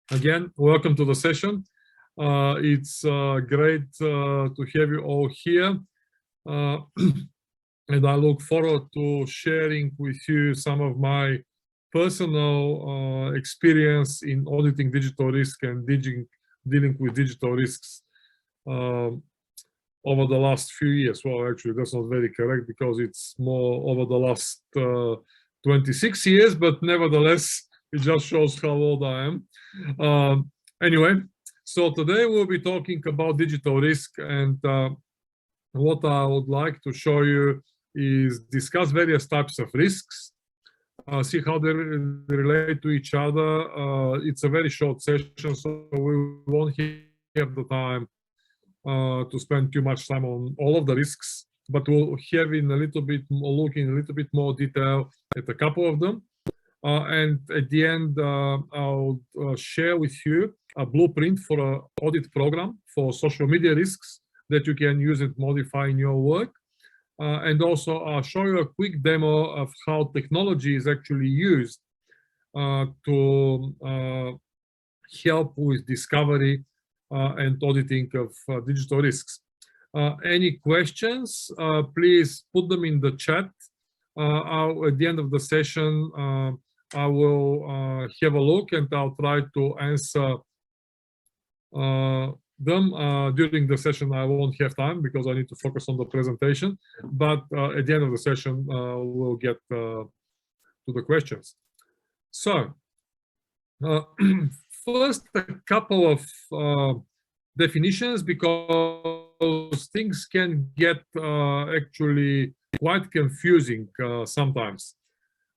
Again, welcome to the session. It's great to have you all here. And I look forward to sharing with you some of my personal experience in auditing digital risk and dealing with digital risks over the last few years. Well, actually, that's not very correct because it's more over the last 26 years, but nevertheless, it just shows how old I am. Anyway, so today we'll be talking about digital risk, and what I would like to show you is discuss various types of risks, see how they relate to each other. It's a very short session, so we won't have the time to spend too much time on all of the risks, but we'll have in a little bit more, look in a little bit more detail at a couple of them. And at the end, I'll share with you a blueprint for an audit program for social media risks that you can use and modify in your work. And also I'll show you a quick demo of how technology is actually used to help with discovery and auditing of digital risks. Any questions, please put them in the chat. At the end of the session, I will have a look and I'll try to answer them. During the session, I won't have time because I need to focus on the presentation, but at the end of the session, we'll get to the questions. So, first, a couple of definitions, because things can get actually quite confusing sometimes.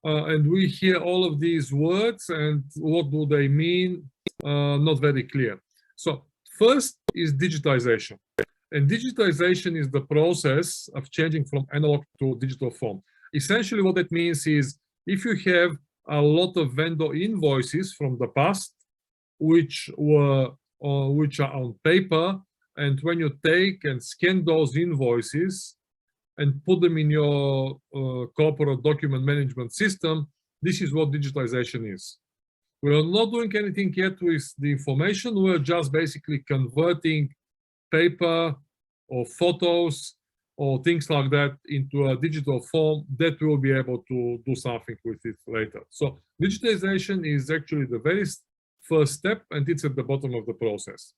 And we hear all of these words, and what do they mean? Not very clear. So first is digitization. And digitization is the process of changing from analog to digital form. Essentially what that means is if you have a lot of vendor invoices from the past, which are on paper, and when you take and scan those invoices and put them in your corporate document management system, this is what digitization is. We are not doing anything yet with the information. We're just basically converting paper or photos or things like that into a digital form that we'll be able to do something with it later. So digitization is actually the very first step, and it's at the bottom of the process.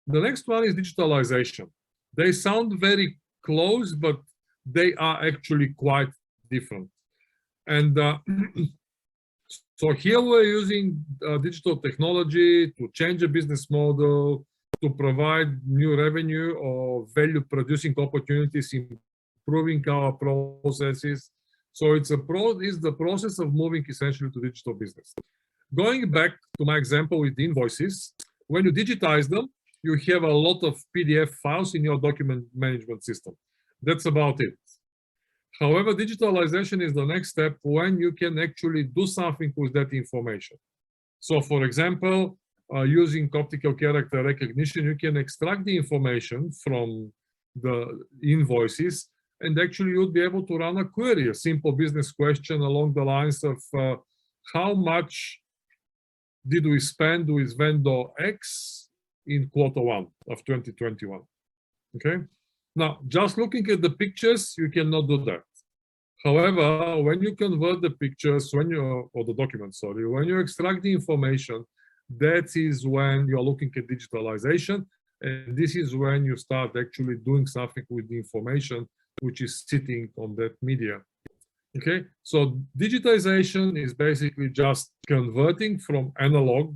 The next one is digitalization. They sound very close, but they are actually quite different. And so here we're using digital technology to change a business model, to provide new revenue or value producing opportunities, improving our processes. So it's the process of moving essentially to digital business. Going back to my example with the invoices, when you digitize them, you have a lot of PDF files in your document management system. That's about it. However, digitalization is the next step when you can actually do something with that information. So for example, using optical character recognition, you can extract the information from the invoices, and actually you'll be able to run a query, a simple business question along the lines of how much did we spend with vendor X in Q1 of 2021, okay? Now, just looking at the pictures, you cannot do that. However, when you convert the pictures, or the documents, sorry, when you extract the information, that is when you're looking at digitalization, and this is when you start actually doing something with the information which is sitting on that media. Okay, so digitization is basically just converting from analog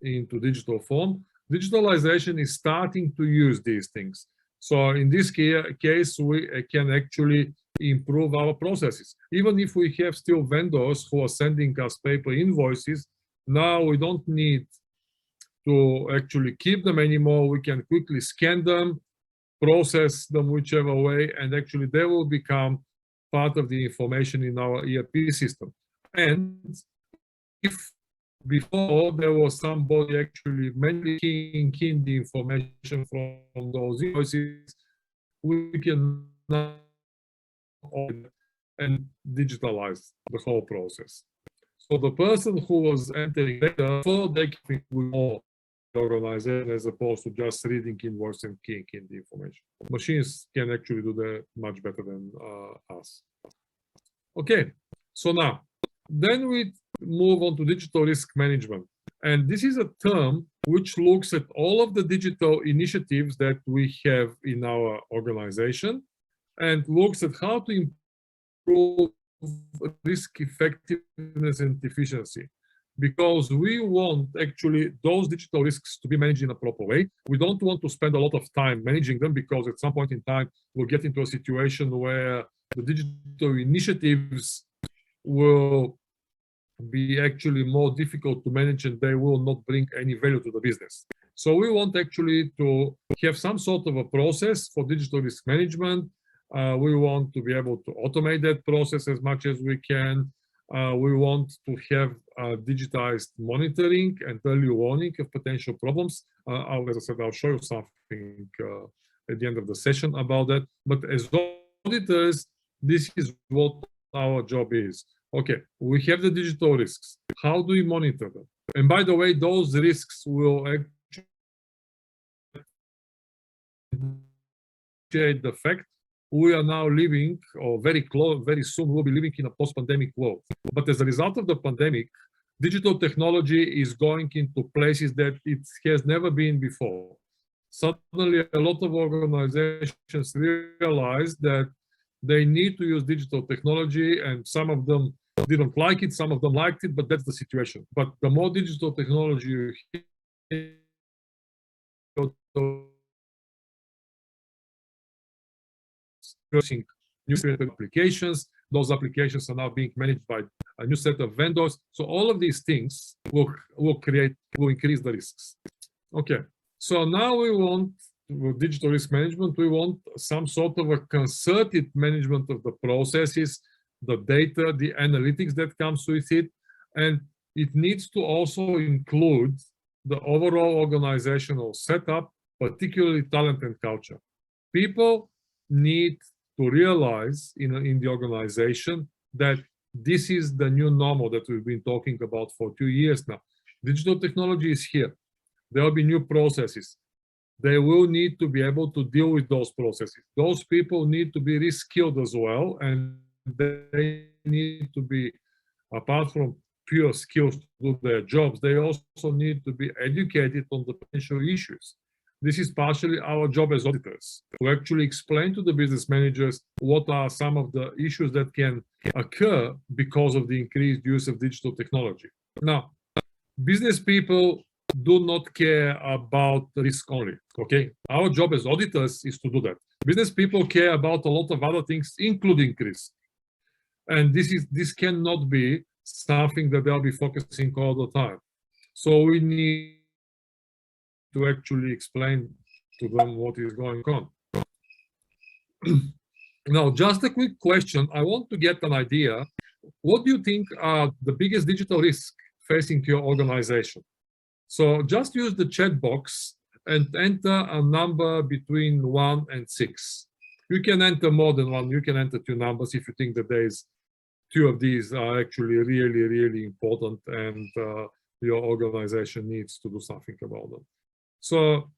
into digital form. Digitalization is starting to use these things. So in this case, we can actually improve our processes. Even if we have still vendors who are sending us paper invoices, now we don't need to actually keep them anymore. We can quickly scan them, process them whichever way, and actually they will become part of the information in our ERP system. And if before there was somebody actually manually keying in the information from those invoices, we can now audit and digitalize the whole process. So the person who was entering data for they can think with more organization as opposed to just reading invoice and keying in the information. Machines can actually do that much better than us. Okay, so now, then we move on to digital risk management. And this is a term which looks at all of the digital initiatives that we have in our organization and looks at how to improve risk effectiveness and efficiency. Because we want actually those digital risks to be managed in a proper way. We don't want to spend a lot of time managing them because at some point in time, we'll get into a situation where the digital initiatives will be actually more difficult to manage and they will not bring any value to the business. So we want actually to have some sort of a process for digital risk management. We want to be able to automate that process as much as we can. We want to have digitized monitoring and early warning of potential problems. As I said, I'll show you something at the end of the session about that. But as auditors, this is what our job is. Okay, we have the digital risks. How do we monitor them? And by the way, those risks will actually the fact we are now living, or very close, very soon we'll be living in a post-pandemic world. But as a result of the pandemic, digital technology is going into places that it has never been before. Suddenly, a lot of organizations realize that they need to use digital technology, and some of them didn't like it, some of them liked it, but that's the situation. But the more digital technology you using new applications, those applications are now being managed by a new set of vendors. So all of these things will increase the risks. Okay, so now we want with digital risk management, we want some sort of a concerted management of the processes, the data, the analytics that comes with it, and it needs to also include the overall organizational setup, particularly talent and culture. People need to realize in the organization that this is the new normal that we've been talking about for 2 years now. Digital technology is here. There will be new processes. They will need to be able to deal with those processes. Those people need to be reskilled as well, and they need to be, apart from pure skills to do their jobs, they also need to be educated on the potential issues. This is partially our job as auditors, to actually explain to the business managers what are some of the issues that can occur because of the increased use of digital technology. Now, business people do not care about risk only, okay? Our job as auditors is to do that. Business people care about a lot of other things, including risk. And this cannot be something that they'll be focusing all the time. So we need to actually explain to them what is going on. Now, just a quick question. I want to get an idea. What do you think are the biggest digital risks facing your organization? So just use the chat box and enter a number between 1 and 6. You can enter more than 1. You can enter 2 numbers if you think that there's 2 of these are actually really, really important and your organization needs to do something about them. So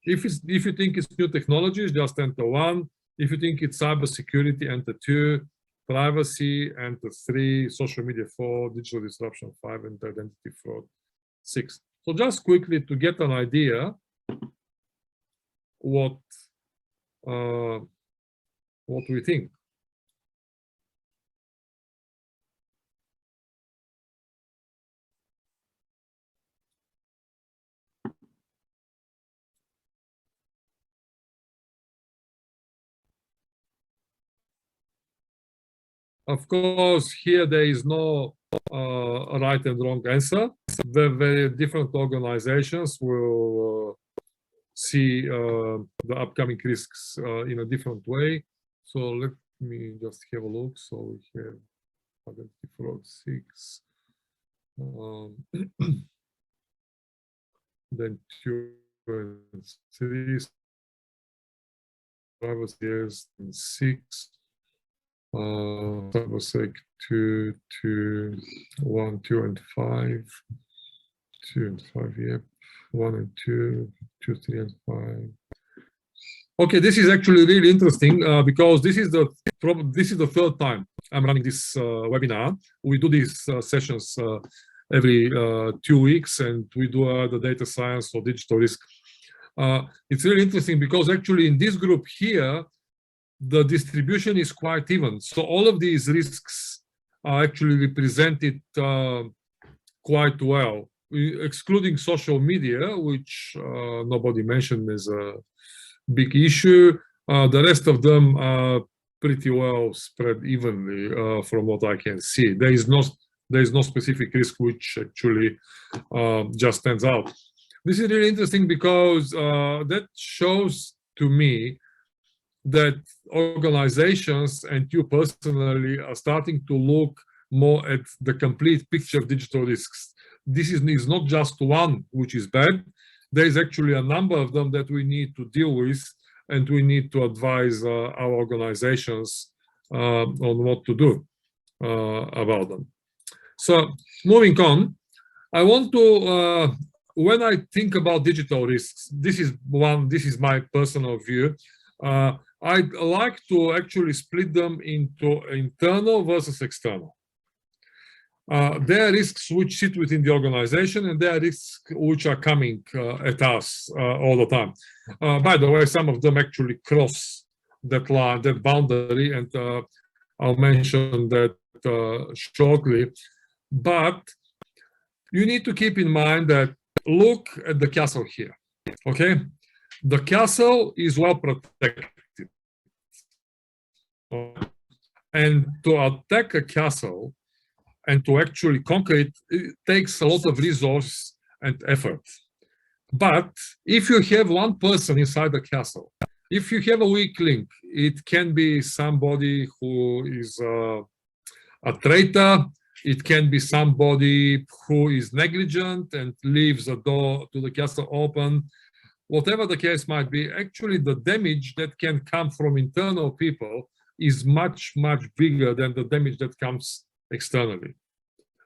if you think it's new technologies, just enter 1. If you think it's cybersecurity, enter 2. Privacy, enter 3. Social media 4. Digital disruption 5. And identity fraud 6. So just quickly to get an idea what we think. Of course, here there is no right and wrong answer. The very different organizations will see the upcoming risks in a different way. So let me just have a look. So we have identity fraud 6, then 2 and 3, privacy is 6. cybersec 2, 2, 1, 2, and 5. 2 and 5, yep. 1 and 2, 2, 3, and 5. Okay, this is actually really interesting because this is the third time I'm running this webinar. We do these sessions every 2 weeks, and we do the data science or digital risk. It's really interesting because actually in this group here, the distribution is quite even. So all of these risks are actually represented quite well, excluding social media, which nobody mentioned as a big issue. The rest of them are pretty well spread evenly from what I can see. There is no specific risk which actually just stands out. This is really interesting because that shows to me that organizations and you personally are starting to look more at the complete picture of digital risks. This is not just one which is bad. There is actually a number of them that we need to deal with, and we need to advise our organizations on what to do about them. So moving on, I want to, when I think about digital risks, this is my personal view. I'd like to actually split them into internal versus external. There are risks which sit within the organization, and there are risks which are coming at us all the time. By the way, some of them actually cross that line, that boundary, and I'll mention that shortly. But you need to keep in mind that look at the castle here, okay? The castle is well protected. And to attack a castle and to actually conquer it, it takes a lot of resource and effort. But if you have one person inside the castle, if you have a weak link, it can be somebody who is a traitor, it can be somebody who is negligent and leaves the door to the castle open. Whatever the case might be, actually the damage that can come from internal people is much, much bigger than the damage that comes externally.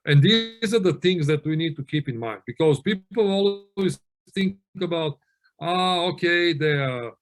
And these are the things that we need to keep in mind, because people always think about, okay, there are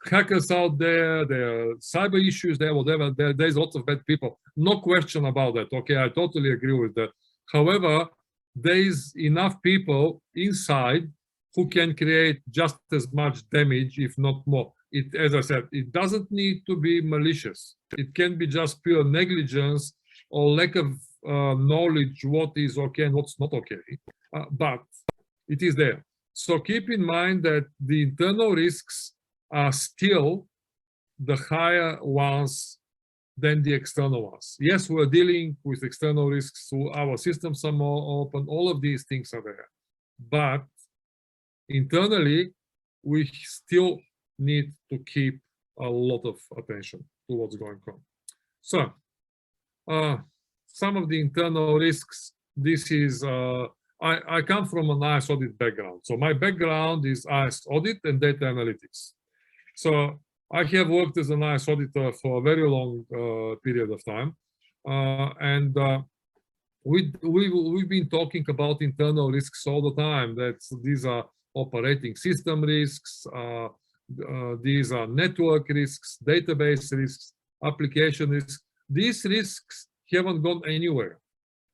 hackers out there, there are cyber issues there, whatever, there's lots of bad people. No question about that. Okay, I totally agree with that. However, there is enough people inside who can create just as much damage, if not more. As I said, it doesn't need to be malicious. It can be just pure negligence or lack of knowledge what is okay and what's not okay, but it is there. So keep in mind that the internal risks are still the higher ones than the external ones. Yes, we're dealing with external risks, so our systems are more open, all of these things are there. But internally, we still need to keep a lot of attention to what's going on. So, some of the internal risks, this is, I come from an IS audit background. So my background is IS audit and data analytics. So I have worked as an IS auditor for a very long period of time. And we've been talking about internal risks all the time, that these are operating system risks, these are network risks, database risks, application risks. These risks haven't gone anywhere.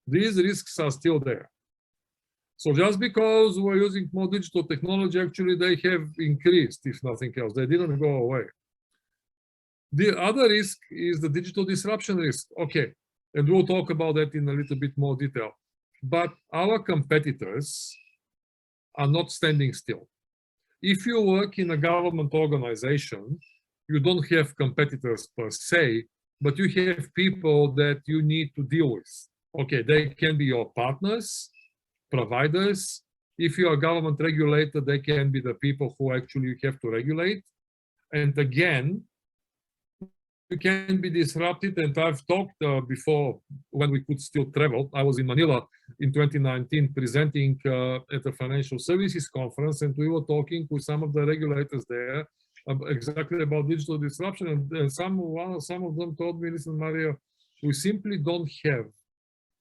These risks are still there. So just because we're using more digital technology, actually they have increased, if nothing else. They didn't go away. The other risk is the digital disruption risk. Okay, and we'll talk about that in a little bit more detail. But our competitors are not standing still. If you work in a government organization, you don't have competitors per se, but you have people that you need to deal with. Okay, they can be your partners, providers. If you're a government regulator, they can be the people who actually you have to regulate. And again, you can be disrupted. And I've talked before, when we could still travel. I was in Manila in 2019 presenting at a financial services conference, and we were talking with some of the regulators there. exactly about digital disruption, and some of them told me, listen, Mario, we simply don't have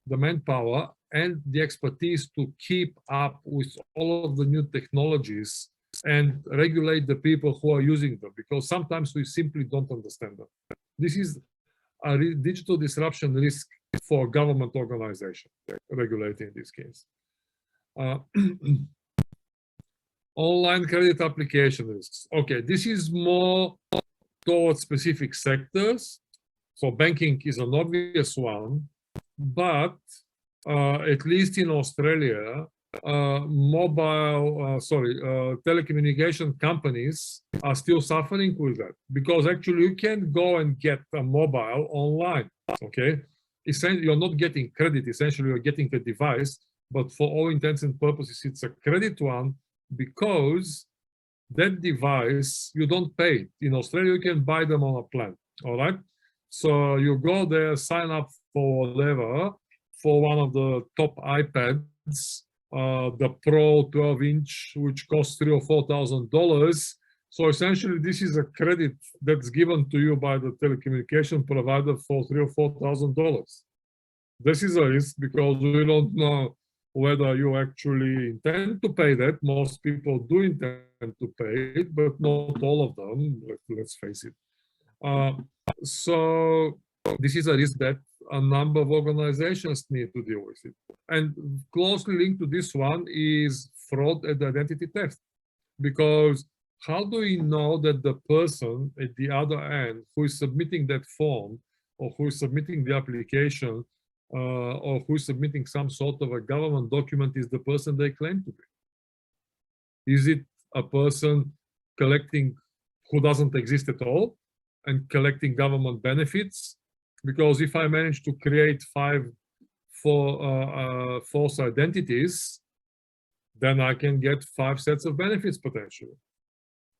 the manpower and the expertise to keep up with all of the new technologies and regulate the people who are using them, because sometimes we simply don't understand them. This is a digital disruption risk for government organization regulating this case. Online credit application risks. Okay, this is more towards specific sectors. So banking is an obvious one, but at least in Australia, telecommunication companies are still suffering with that, because actually you can't go and get a mobile online, okay? Essentially, you're not getting credit, essentially you're getting a device, but for all intents and purposes, it's a credit one, because that device, you don't pay. In Australia, you can buy them on a plan, all right? So you go there, sign up for whatever, for one of the top iPads, the Pro 12-inch, which costs $3,000 or $4,000. So essentially, this is a credit that's given to you by the telecommunication provider for $3,000 or $4,000. This is a risk because we don't know whether you actually intend to pay that. Most people do intend to pay it, but not all of them, let's face it. So this is a risk that a number of organizations need to deal with it. And closely linked to this one is fraud and identity theft. Because how do we know that the person at the other end who is submitting that form, or who is submitting the application, or who is submitting some sort of a government document is the person they claim to be? Is it a person collecting who doesn't exist at all and collecting government benefits? Because if I manage to create 5 false identities, then I can get 5 sets of benefits potentially.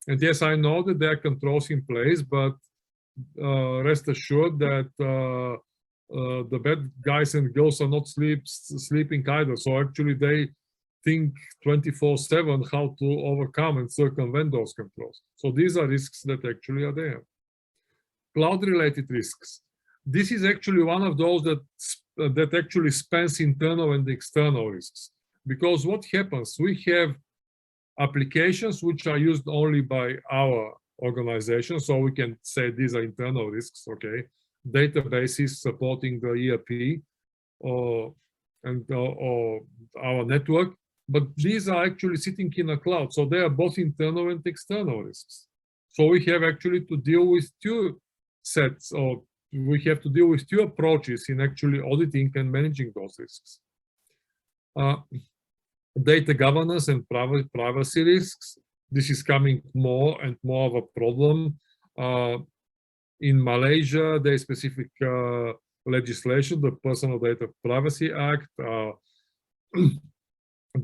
And yes, I know that there are controls in place, but rest assured that the bad guys and girls are not sleeping either. So actually they think 24/7 how to overcome and circumvent those controls. So these are risks that actually are there. Cloud-related risks. This is actually one of those that actually spans internal and external risks. Because what happens, we have applications which are used only by our organization, so we can say these are internal risks, okay? Databases supporting the ERP or our network, but these are actually sitting in a cloud, so they are both internal and external risks. So we have actually to deal with 2 sets, or we have to deal with 2 approaches in actually auditing and managing those risks. Data governance and privacy risks. This is coming more and more of a problem. In Malaysia, there is specific legislation, the Personal Data Privacy Act.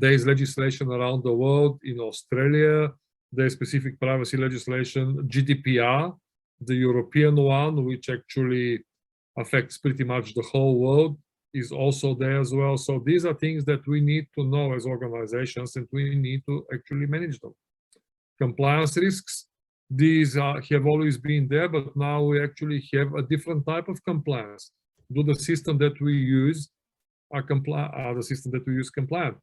There is legislation around the world. In Australia, there is specific privacy legislation, GDPR, the European one, which actually affects pretty much the whole world, is also there as well. So these are things that we need to know as organizations, and we need to actually manage them. Compliance risks, these have always been there, but now we actually have a different type of compliance. Do the system that we use the system that we use compliant?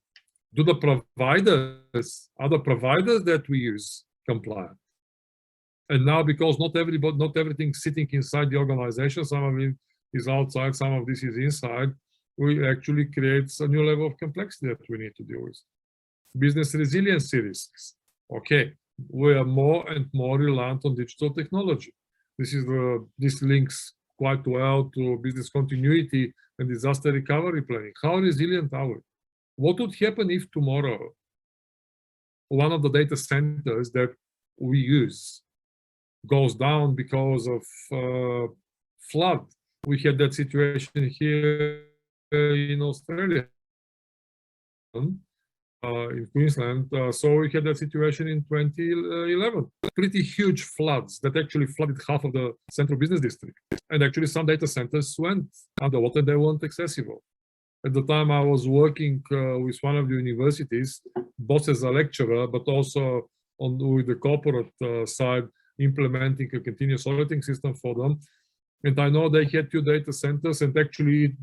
Do the providers, are the providers that we use compliant? And now, because not everything sitting inside the organization, some of it is outside, some of this is inside, we actually creates a new level of complexity that we need to deal with. Business resiliency risks. Okay, we are more and more reliant on digital technology. This links quite well to business continuity and disaster recovery planning. How resilient are we? What would happen if tomorrow one of the data centers that we use goes down because of flood? We had that situation here in Australia, in Queensland. So we had that situation in 2011. Pretty huge floods that actually flooded half of the central business district. And actually some data centers went underwater, they weren't accessible. At the time I was working with one of the universities, both as a lecturer, but also with the corporate side, implementing a continuous auditing system for them. And I know they had 2 data centers, and actually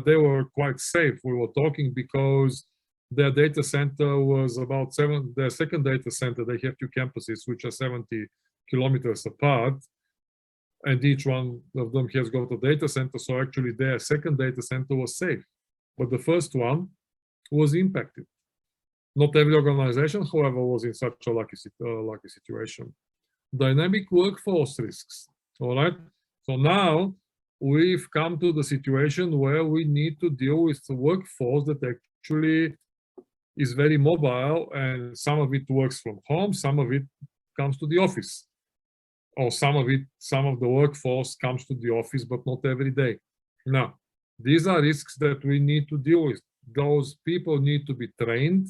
they were quite safe. We were talking because their data center was about their second data center, they have 2 campuses, which are 70 kilometers apart. And each one of them has got a data center. So actually their second data center was safe. But the first one was impacted. Not every organization, however, was in such a lucky situation. Dynamic workforce risks, all right? So now we've come to the situation where we need to deal with the workforce that actually is very mobile, and some of it works from home, some of it comes to the office. Or some of the workforce comes to the office, but not every day. Now, these are risks that we need to deal with. Those people need to be trained.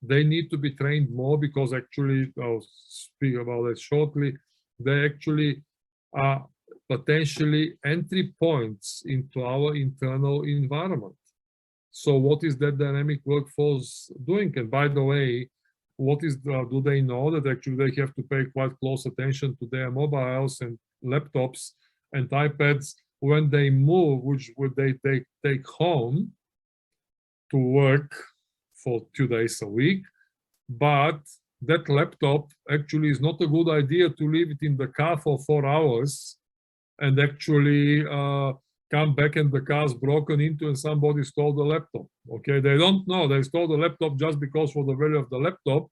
They need to be trained more because actually, I'll speak about it shortly, they actually are potentially entry points into our internal environment. So what is that dynamic workforce doing? And by the way, do they know that actually they have to pay quite close attention to their mobiles and laptops and iPads when they move, which would they take home to work for 2 days a week. But that laptop actually is not a good idea to leave it in the car for 4 hours and actually come back and the car's broken into and somebody stole the laptop. Okay, they don't know. They stole the laptop just because for the value of the laptop,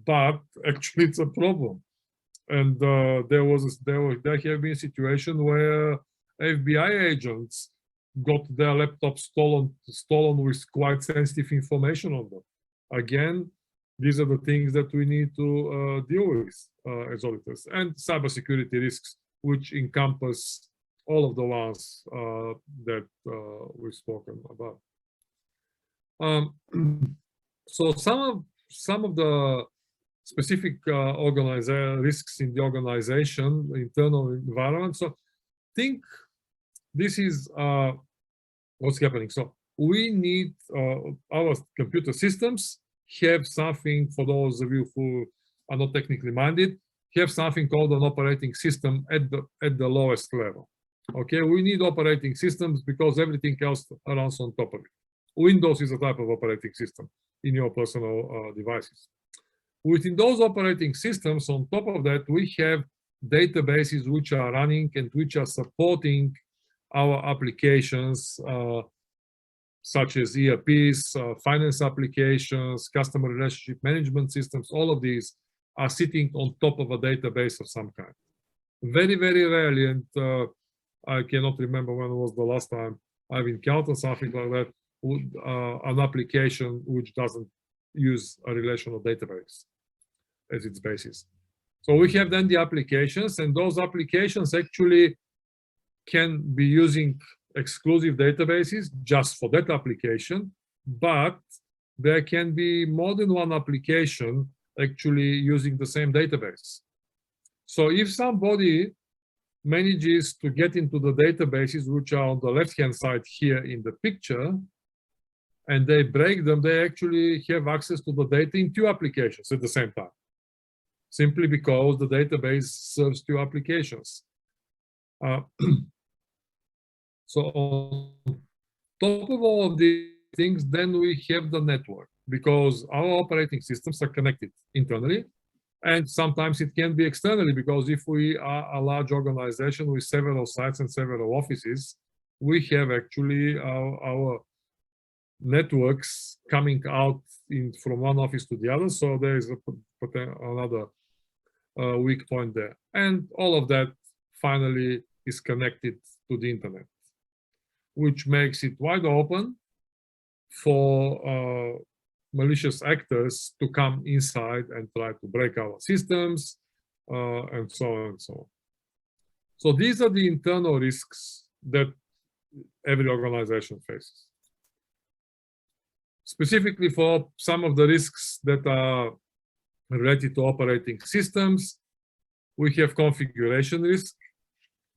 but actually it's a problem. And there have been situations where FBI agents got their laptop stolen with quite sensitive information on them. Again, these are the things that we need to deal with as auditors. And cybersecurity risks, which encompass all of the ones that we've spoken about. So some of the specific risks in the organization, internal environment. So think this is what's happening. So we need our computer systems have something, for those of you who are not technically minded, have something called an operating system at the lowest level. Okay, we need operating systems because everything else runs on top of it. Windows is a type of operating system in your personal devices. Within those operating systems, on top of that, we have databases which are running and which are supporting our applications, such as ERPs, finance applications, customer relationship management systems. All of these are sitting on top of a database of some kind. Very, very rarely, and I cannot remember when was the last time I've encountered something like that, an application which doesn't use a relational database as its basis. So we have then the applications, and those applications actually can be using exclusive databases just for that application, but there can be more than one application actually using the same database. So if somebody manages to get into the databases, which are on the left-hand side here in the picture, and they break them, they actually have access to the data in 2 applications at the same time, simply because the database serves 2 applications. So on top of all of these things, then we have the network, because our operating systems are connected internally, and sometimes it can be externally, because if we are a large organization with several sites and several offices, we have actually our networks coming out from one office to the other. So there is another weak point there. And all of that finally is connected to the internet, which makes it wide open for malicious actors to come inside and try to break our systems, and so on and so on. So these are the internal risks that every organization faces. Specifically for some of the risks that are related to operating systems, we have configuration risks.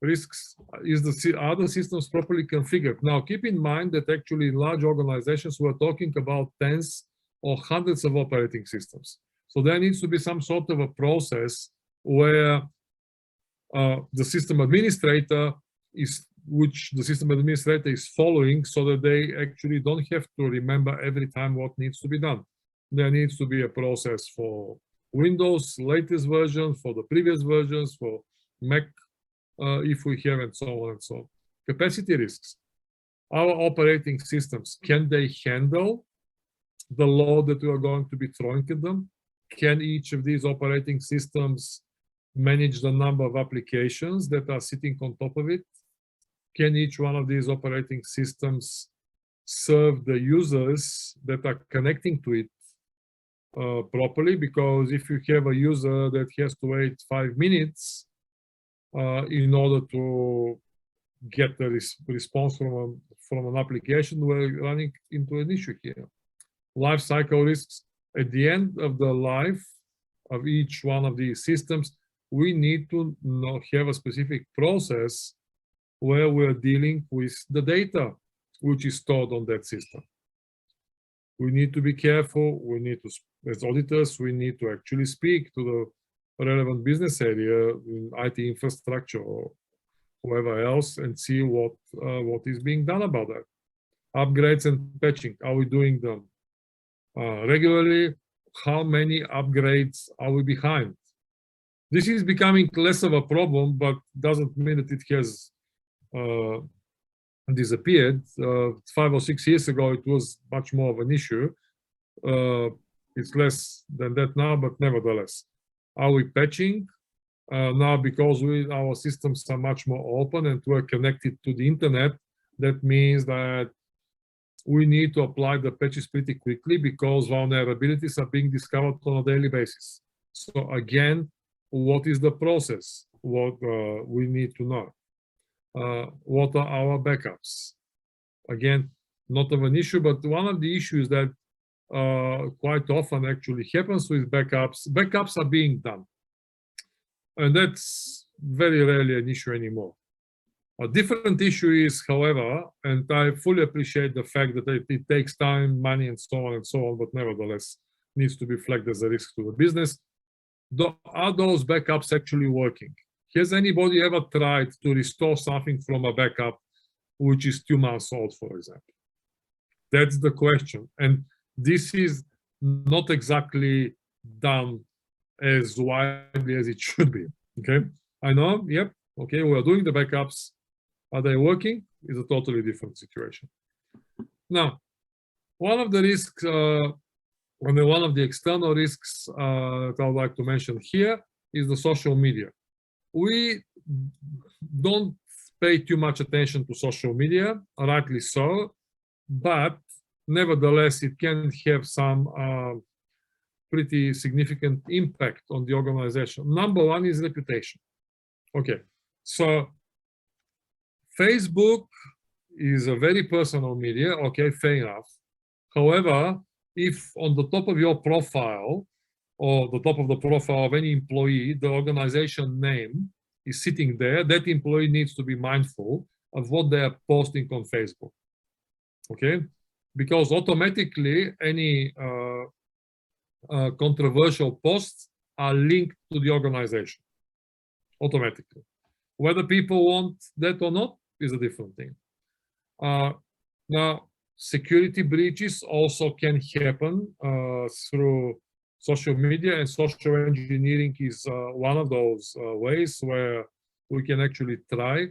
Are the systems properly configured? Now, keep in mind that actually in large organizations, we're talking about tens or hundreds of operating systems. So there needs to be some sort of a process where the system administrator which the system administrator is following, so that they actually don't have to remember every time what needs to be done. There needs to be a process for Windows latest version, for the previous versions, for Mac if we have, and so on and so on. Capacity risks. Our operating systems, can they handle the load that we are going to be throwing at them? Can each of these operating systems manage the number of applications that are sitting on top of it? Can each one of these operating systems serve the users that are connecting to it properly? Because if you have a user that has to wait 5 minutes in order to get a response from an application, we're running into an issue here. Life cycle risks. At the end of the life of each one of these systems, we need to have a specific process where we're dealing with the data which is stored on that system. We need to be careful. We need to, as auditors, we need to actually speak to the relevant business area in IT infrastructure or whoever else and see what is being done about that. Upgrades and patching, are we doing them regularly? How many upgrades are we behind? This is becoming less of a problem, but doesn't mean that it has disappeared. 5 or 6 years ago, it was much more of an issue. It's less than that now, but nevertheless. Are we patching? Now, because our systems are much more open and we're connected to the internet, that means that we need to apply the patches pretty quickly because vulnerabilities are being discovered on a daily basis. So again, what is the process? What we need to know. What are our backups? Again, not of an issue, but one of the issues that quite often actually happens with backups are being done. And that's very rarely an issue anymore. A different issue is, however, and I fully appreciate the fact that it takes time, money, and so on, but nevertheless needs to be flagged as a risk to the business. Are those backups actually working? Has anybody ever tried to restore something from a backup which is 2 months old, for example? That's the question. And this is not exactly done as widely as it should be. Okay, I know, yep, okay, we're doing the backups. Are they working? Is a totally different situation. Now, one of the risks, one of the external risks that I would like to mention here is the social media. We don't pay too much attention to social media, rightly so, but nevertheless, it can have some pretty significant impact on the organization. Number one is reputation. Okay, so Facebook is a very personal media, okay, fair enough. However, if on the top of your profile or the top of the profile of any employee, the organization name is sitting there, that employee needs to be mindful of what they are posting on Facebook, okay? Because automatically any controversial posts are linked to the organization, automatically. Whether people want that or not is a different thing. Now, security breaches also can happen through social media, and social engineering is one of those ways where we can actually try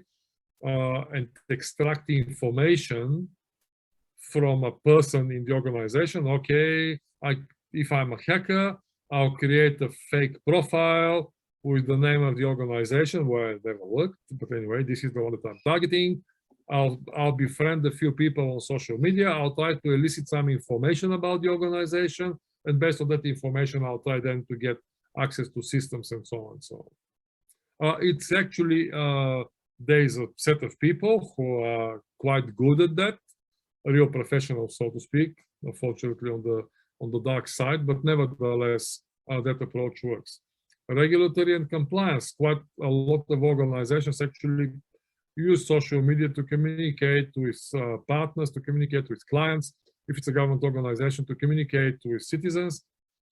and extract the information from a person in the organization. Okay, if I'm a hacker, I'll create a fake profile with the name of the organization where it never worked. But anyway, this is the one that I'm targeting. I'll befriend a few people on social media. I'll try to elicit some information about the organization. And based on that information, I'll try then to get access to systems and so on and so on. It's actually, there's a set of people who are quite good at that, real professionals, so to speak, unfortunately on the dark side, but nevertheless, that approach works. Regulatory and compliance, quite a lot of organizations actually use social media to communicate with partners, to communicate with clients, if it's a government organization, to communicate with citizens.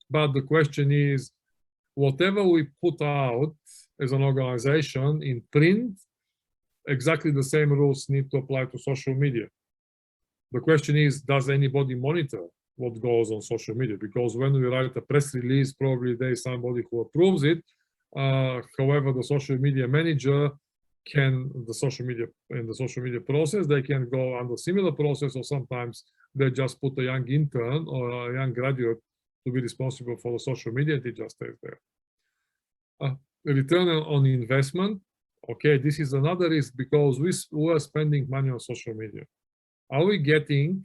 But the question is, whatever we put out as an organization in print, exactly the same rules need to apply to social media. The question is, does anybody monitor what goes on social media? Because when we write a press release, probably there's somebody who approves it. However, the social media manager can, in the social media process, they can go under similar process, or sometimes they just put a young intern or a young graduate to be responsible for the social media, and it just stays there. Return on investment. Okay, this is another risk because we are spending money on social media. Are we getting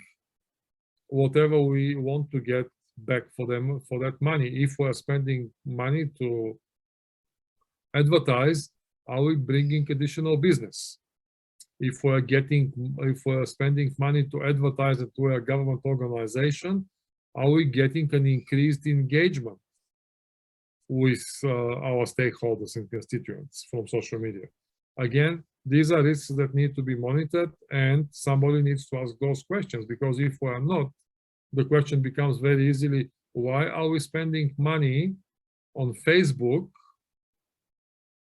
whatever we want to get back for that money? If we are spending money to advertise, are we bringing additional business? If we're spending money to advertise it to a government organization, are we getting an increased engagement with our stakeholders and constituents from social media? Again, these are risks that need to be monitored, and somebody needs to ask those questions, because if we are not, the question becomes very easily, why are we spending money on Facebook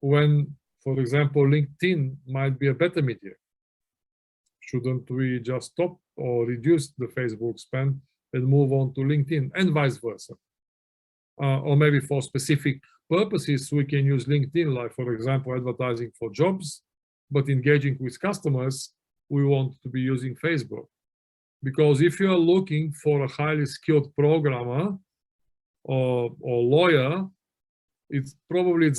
when, for example, LinkedIn might be a better media? Shouldn't we just stop or reduce the Facebook spend and move on to LinkedIn, and vice versa? Or maybe for specific purposes, we can use LinkedIn, like, for example, advertising for jobs, but engaging with customers, we want to be using Facebook. Because if you are looking for a highly skilled programmer or lawyer, it's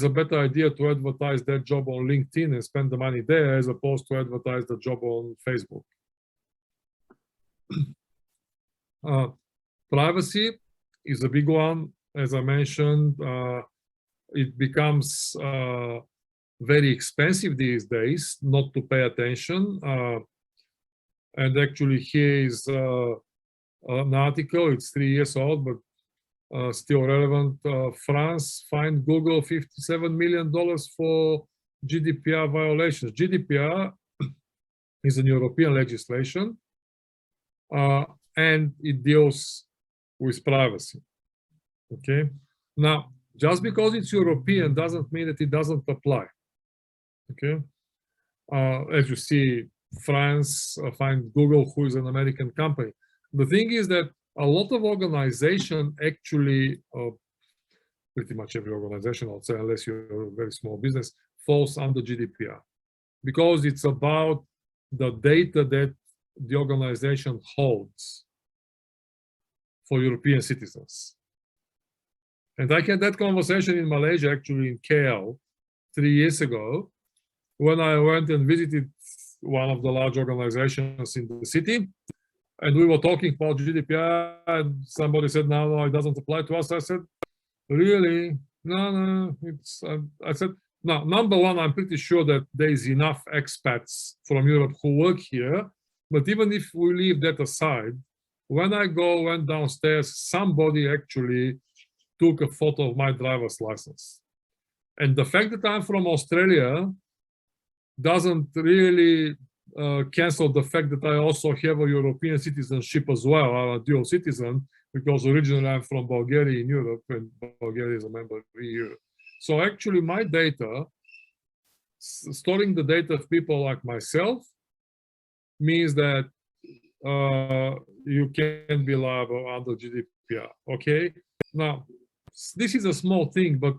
a better idea to advertise that job on LinkedIn and spend the money there, as opposed to advertise the job on Facebook. Privacy is a big one. As I mentioned, it becomes very expensive these days not to pay attention. And actually here is an article, it's 3 years old, but still relevant. France fined Google $57 million for GDPR violations. GDPR is an European legislation, and it deals with privacy. Okay. Now, just because it's European doesn't mean that it doesn't apply. Okay. As you see, France fined Google, who is an American company. The thing is that a lot of organizations actually, pretty much every organization, I'll say, unless you're a very small business, falls under GDPR, because it's about the data that the organization holds for European citizens. And I had that conversation in Malaysia, actually in KL, 3 years ago, when I went and visited one of the large organizations in the city. And we were talking about GDPR, and somebody said, no, it doesn't apply to us. I said, really? No, I said, no, number one, I'm pretty sure that there is enough expats from Europe who work here. But even if we leave that aside, when I went downstairs, somebody actually took a photo of my driver's license. And the fact that I'm from Australia doesn't really cancel the fact that I also have a European citizenship as well. I'm a dual citizen, because originally I'm from Bulgaria in Europe, and Bulgaria is a member of the EU. So actually my data, storing the data of people like myself, means that you can be liable under GDPR, okay? Now, this is a small thing, but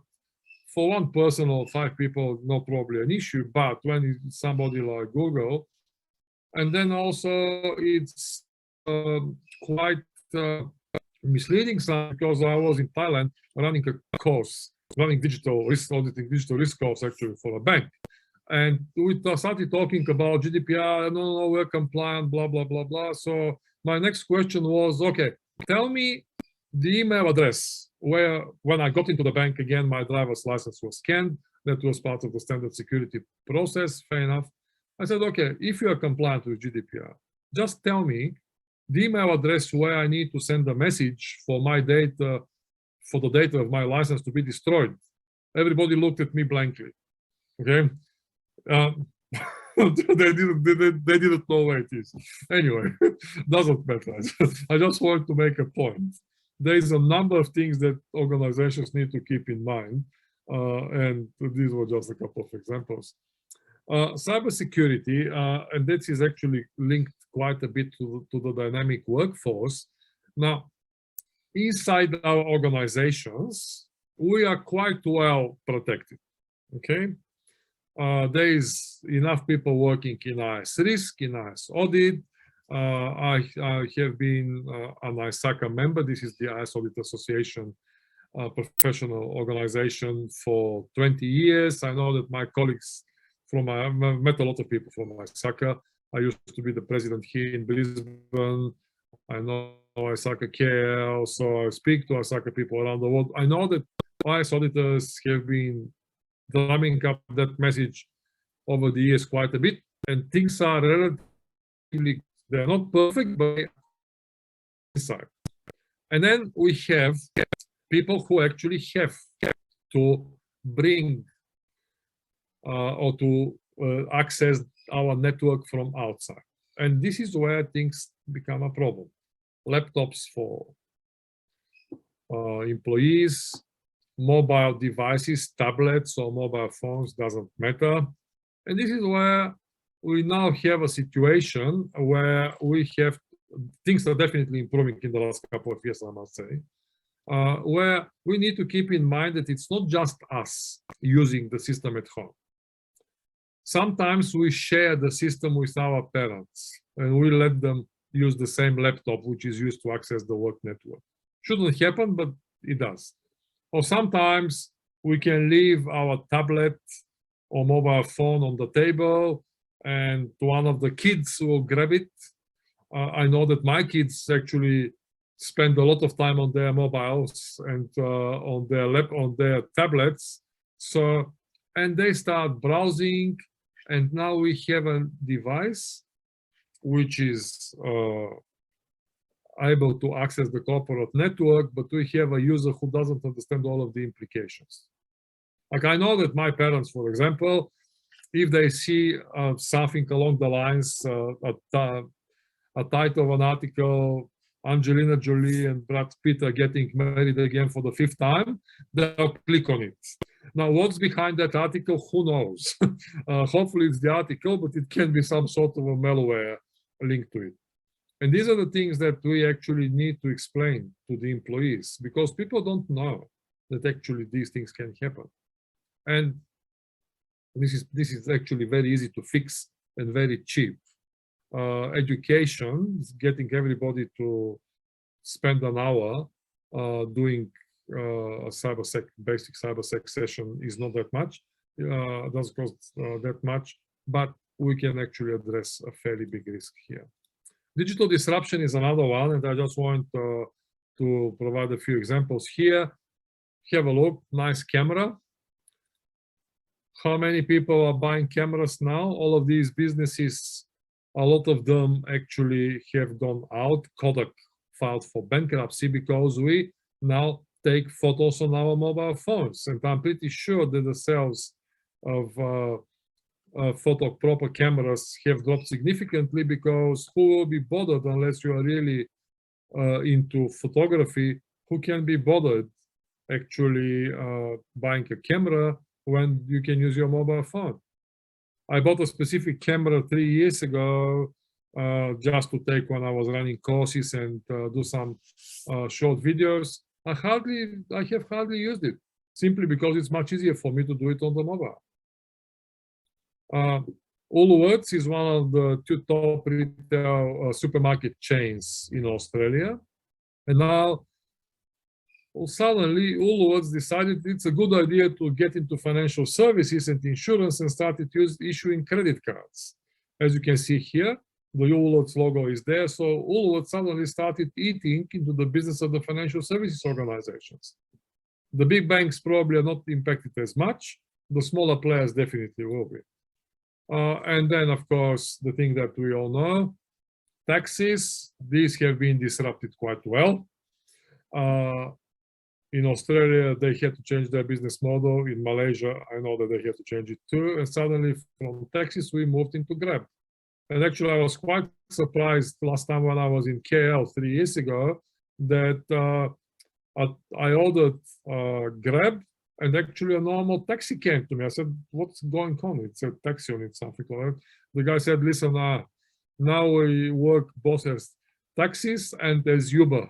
for one person or 5 people, not probably an issue, but when it's somebody like Google, and then also it's quite misleading, because I was in Thailand running a course, running digital risk auditing, digital risk course actually for a bank. And we started talking about GDPR, no, we're compliant, blah, blah, blah, blah. So my next question was, okay, tell me the email address where, when I got into the bank again, my driver's license was scanned. That was part of the standard security process, fair enough. I said, okay, if you are compliant with GDPR, just tell me the email address where I need to send a message for my data, for the data of my license to be destroyed. Everybody looked at me blankly, okay? They didn't know where it is. Anyway, doesn't matter. I just want to make a point. There is a number of things that organizations need to keep in mind. And these were just a couple of examples. Cybersecurity, and that is actually linked quite a bit to the dynamic workforce. Now, inside our organizations, we are quite well protected, okay? There is enough people working in IS Risk, in IS Audit. I have been an ISACA member. This is the IS Audit Association professional organization for 20 years. I know that my colleagues from, I've met a lot of people from ISACA. I used to be the president here in Brisbane. I know ISACA KL, so I speak to ISACA people around the world. I know that IS auditors have been drumming up that message over the years quite a bit, and things are relatively, they're not perfect, but inside. And then we have people who actually have to bring or to access our network from outside. And this is where things become a problem. Laptops for employees, mobile devices, tablets or mobile phones, doesn't matter. And this is where we now have a situation where we have, things are definitely improving in the last couple of years, I must say, where we need to keep in mind that it's not just us using the system at home. Sometimes we share the system with our parents and we let them use the same laptop which is used to access the work network. Shouldn't happen, but it does. Or sometimes we can leave our tablet or mobile phone on the table and one of the kids will grab it. I know that my kids actually spend a lot of time on their mobiles and on their tablets. So, and they start browsing, and now we have a device which is able to access the corporate network, but we have a user who doesn't understand all of the implications. Like I know that my parents, for example, if they see something along the lines, a title of an article, Angelina Jolie and Brad Pitt are getting married again for the 5th time, they'll click on it. Now, what's behind that article, who knows? Hopefully it's the article, but it can be some sort of a malware linked to it. And these are the things that we actually need to explain to the employees, because people don't know that actually these things can happen. And this is actually very easy to fix and very cheap. Education is getting everybody to spend an hour doing a basic cybersec session is not that much. Doesn't cost that much, but we can actually address a fairly big risk here. Digital disruption is another one, and I just want to provide a few examples here. Have a look, nice camera. How many people are buying cameras now? All of these businesses, a lot of them actually have gone out. Kodak filed for bankruptcy because we now take photos on our mobile phones. And I'm pretty sure that the sales of proper cameras have dropped significantly, because who will be bothered unless you are really into photography? Who can be bothered actually buying a camera when you can use your mobile phone? I bought a specific camera 3 years ago just to take when I was running courses and do some short videos. I have hardly used it, simply because it's much easier for me to do it on the mobile. Woolworths is one of the 2 top retail supermarket chains in Australia. And now, suddenly, Woolworths decided it's a good idea to get into financial services and insurance and started issuing credit cards. As you can see here, the Woolworths logo is there. So Woolworths suddenly started eating into the business of the financial services organizations. The big banks probably are not impacted as much. The smaller players definitely will be. And then, of course, the thing that we all know, taxis, these have been disrupted quite well. In Australia, they had to change their business model. In Malaysia, I know that they had to change it too. And suddenly from taxis, we moved into Grab. And actually, I was quite surprised last time when I was in KL 3 years ago that I ordered Grab And actually a normal taxi came to me. I said, what's going on? It's a taxi on it, something like that. The guy said, listen, now we work both as taxis and as Uber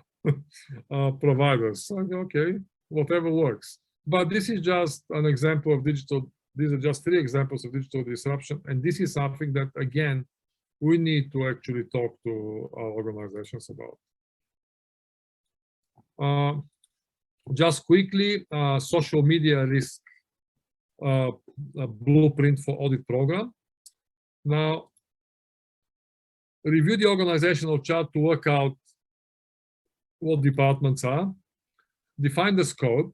providers. So, okay, whatever works. But this is just an example of digital. These are just 3 examples of digital disruption. And this is something that, again, we need to actually talk to our organizations about. Just quickly, social media risk blueprint for audit program. Now, review the organizational chart to work out what departments are, define the scope,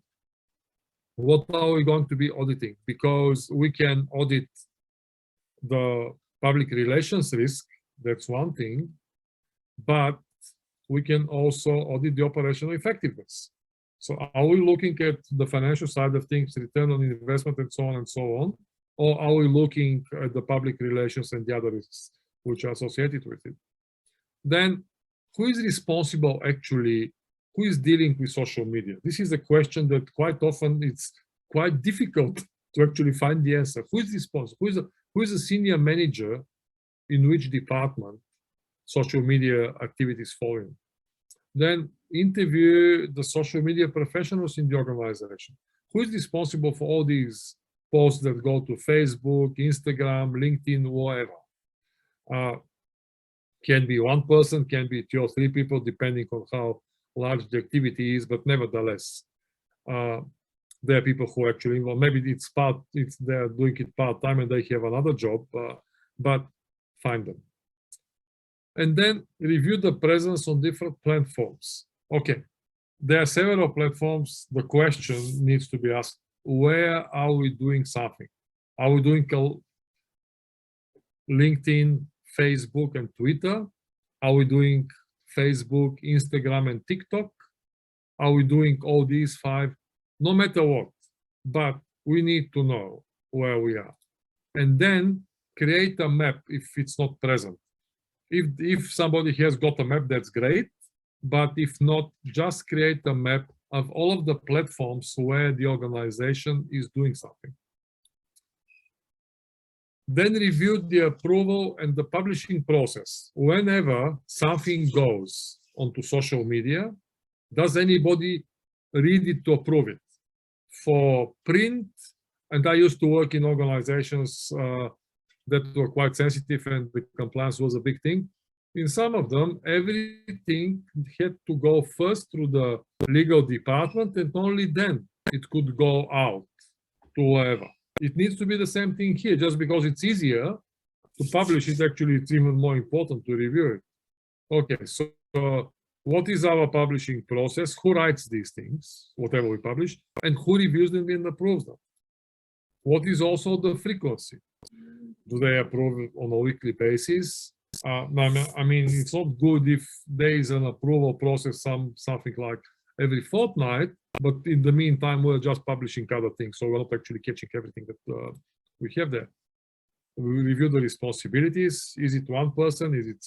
what are we going to be auditing, because we can audit the public relations risk, that's one thing, but we can also audit the operational effectiveness. So are we looking at the financial side of things, return on investment and so on, or are we looking at the public relations and the other risks which are associated with it? Then who is responsible actually, who is dealing with social media? This is a question that quite often it's quite difficult to actually find the answer. Who is responsible? Who is a senior manager in which department social media activities fall in? Then interview the social media professionals in the organization. Who is responsible for all these posts that go to Facebook, Instagram, LinkedIn, whatever? Can be one person, can be 2 or 3 people, depending on how large the activity is, but nevertheless, there are people who actually, well, maybe they're doing it part-time and they have another job, but find them. And then review the presence on different platforms. Okay, there are several platforms. The question needs to be asked, where are we doing something? Are we doing LinkedIn, Facebook, and Twitter? Are we doing Facebook, Instagram, and TikTok? Are we doing all these 5? No matter what, but we need to know where we are. And then create a map if it's not present. If somebody has got a map, that's great. But if not, just create a map of all of the platforms where the organization is doing something. Then review the approval and the publishing process. Whenever something goes onto social media, does anybody read it to approve it? For print, and I used to work in organizations that were quite sensitive and the compliance was a big thing. In some of them, everything had to go first through the legal department, and only then it could go out to whoever. It needs to be the same thing here. Just because it's easier to publish it, actually it's even more important to review it. Okay, so what is our publishing process? Who writes these things, whatever we publish, and who reviews them and approves them? What is also the frequency? Do they approve it on a weekly basis? I mean, it's not good if there is an approval process, something like every fortnight, but in the meantime, we're just publishing other things, so we're not actually catching everything that we have there. We review the responsibilities. Is it one person? Is it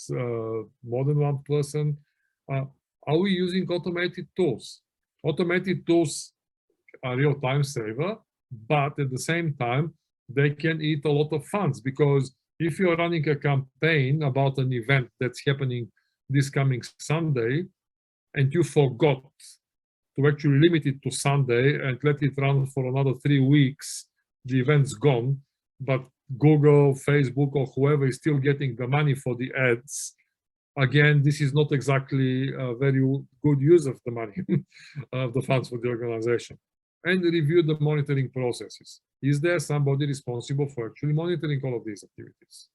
more than one person? Are we using automated tools? Automated tools are real time saver, but at the same time, they can eat a lot of funds, because if you're running a campaign about an event that's happening this coming Sunday, and you forgot to actually limit it to Sunday and let it run for another 3 weeks, the event's gone, but Google, Facebook, or whoever is still getting the money for the ads. Again, this is not exactly a very good use of the money, of the funds for the organization. And review the monitoring processes. Is there somebody responsible for actually monitoring all of these activities?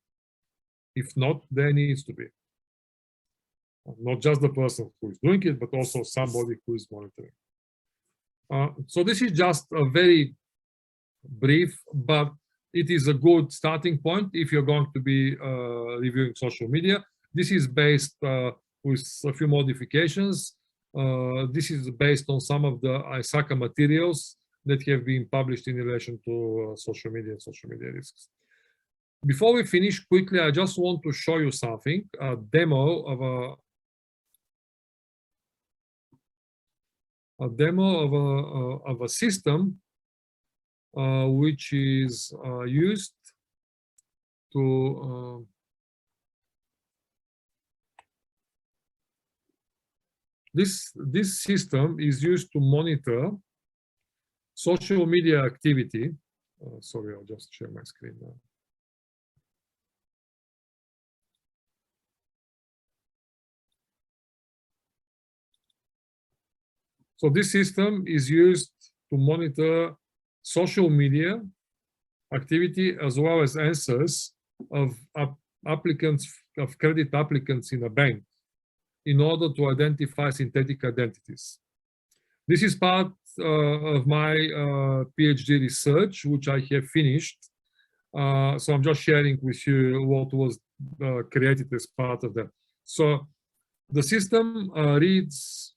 If not, there needs to be. Not just the person who is doing it, but also somebody who is monitoring. So this is just a very brief, but it is a good starting point if you're going to be reviewing social media. This is based with a few modifications. This is based on some of the ISACA materials that have been published in relation to social media and social media risks. Before we finish quickly, I just want to show you something, a demo of a system which is used to this system is used to monitor social media activity. Sorry, I'll just share my screen now. So this system is used to monitor social media activity as well as answers of credit applicants in a bank in order to identify synthetic identities. This is part of my PhD research, which I have finished. So I'm just sharing with you what was created as part of that. So the system reads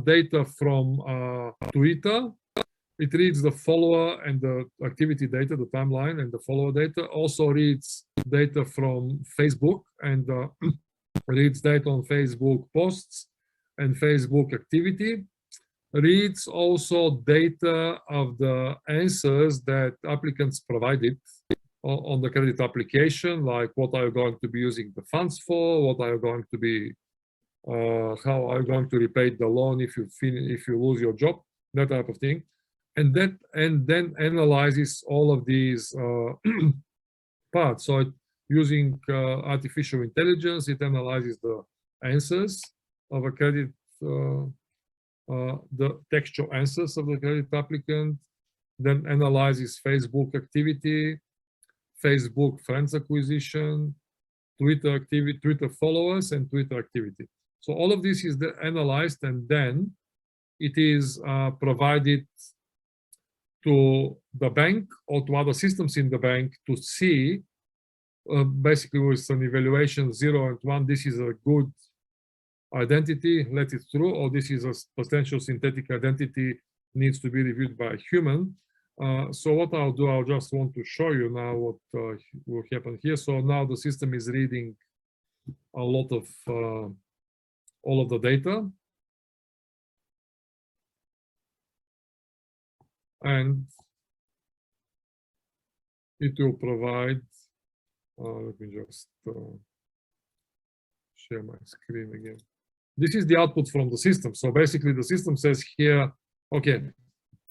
data from Twitter. It reads the follower and the activity data, the timeline and the follower data. Also reads data from Facebook and reads data on Facebook posts and Facebook activity. Reads also data of the answers that applicants provided on the credit application, like what are you going to be using the funds for, what are you going to be, how are you going to repay the loan if you lose your job, that type of thing. And then analyzes all of these parts. So using artificial intelligence, it analyzes the answers of a credit, the textual answers of the credit applicant, then analyzes Facebook activity, Facebook friends acquisition, Twitter activity, Twitter followers, and Twitter activity. So all of this is analyzed, and then it is provided to the bank or to other systems in the bank to see, basically with an evaluation 0 and 1, this is a good identity, let it through, or this is a potential synthetic identity, needs to be reviewed by a human. So what I'll do, I'll just want to show you now what will happen here. So now the system is reading a lot of all of the data. And it will provide, let me just share my screen again. This is the output from the system. So basically the system says here, okay,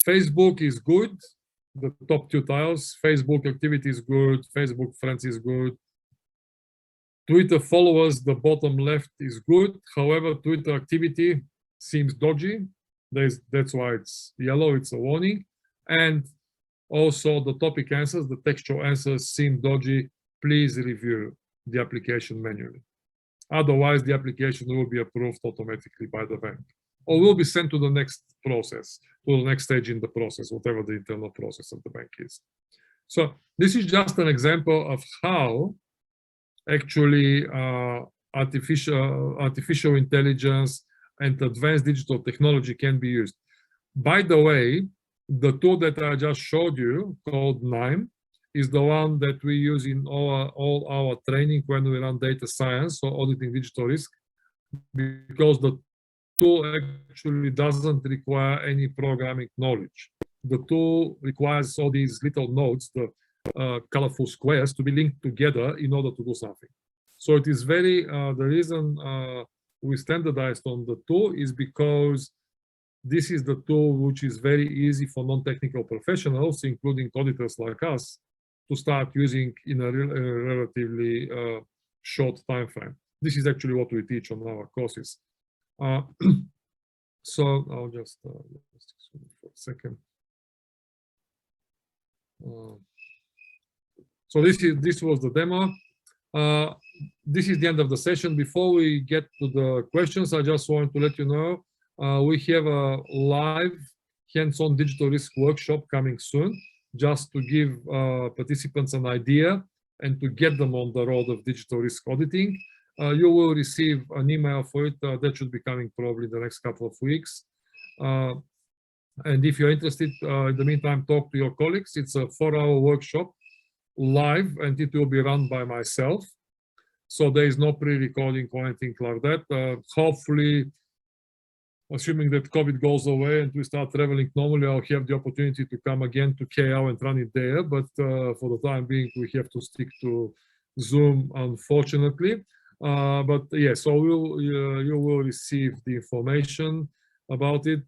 Facebook is good, the top 2 tiles, Facebook activity is good, Facebook friends is good, Twitter followers, the bottom left is good. However, Twitter activity seems dodgy. That's why it's yellow, it's a warning. And also the topic answers, the textual answers seem dodgy. Please review the application manually. Otherwise, the application will be approved automatically by the bank or will be sent to the next process, to the next stage in the process, whatever the internal process of the bank is. So this is just an example of how actually artificial intelligence and advanced digital technology can be used. By the way, the tool that I just showed you, called NIME, is the one that we use in all our training when we run data science or auditing digital risk, because the tool actually doesn't require any programming knowledge. The tool requires all these little nodes, the colorful squares, to be linked together in order to do something. So it is very, the reason we standardized on the tool is because this is the tool which is very easy for non-technical professionals, including auditors like us, to start using in a relatively short time frame. This is actually what we teach on our courses. So I'll just for a second. So this was the demo. This is the end of the session. Before we get to the questions, I just want to let you know we have a live hands-on digital risk workshop coming soon, just to give participants an idea and to get them on the road of digital risk auditing. You will receive an email for it. That should be coming probably the next couple of weeks. And if you're interested, in the meantime, talk to your colleagues. It's a 4-hour workshop live, and it will be run by myself. So there is no pre-recording or anything like that. Hopefully, assuming that COVID goes away and we start traveling normally, I'll have the opportunity to come again to KL and run it there. But for the time being, we have to stick to Zoom, unfortunately. But yeah, so you will receive the information about it.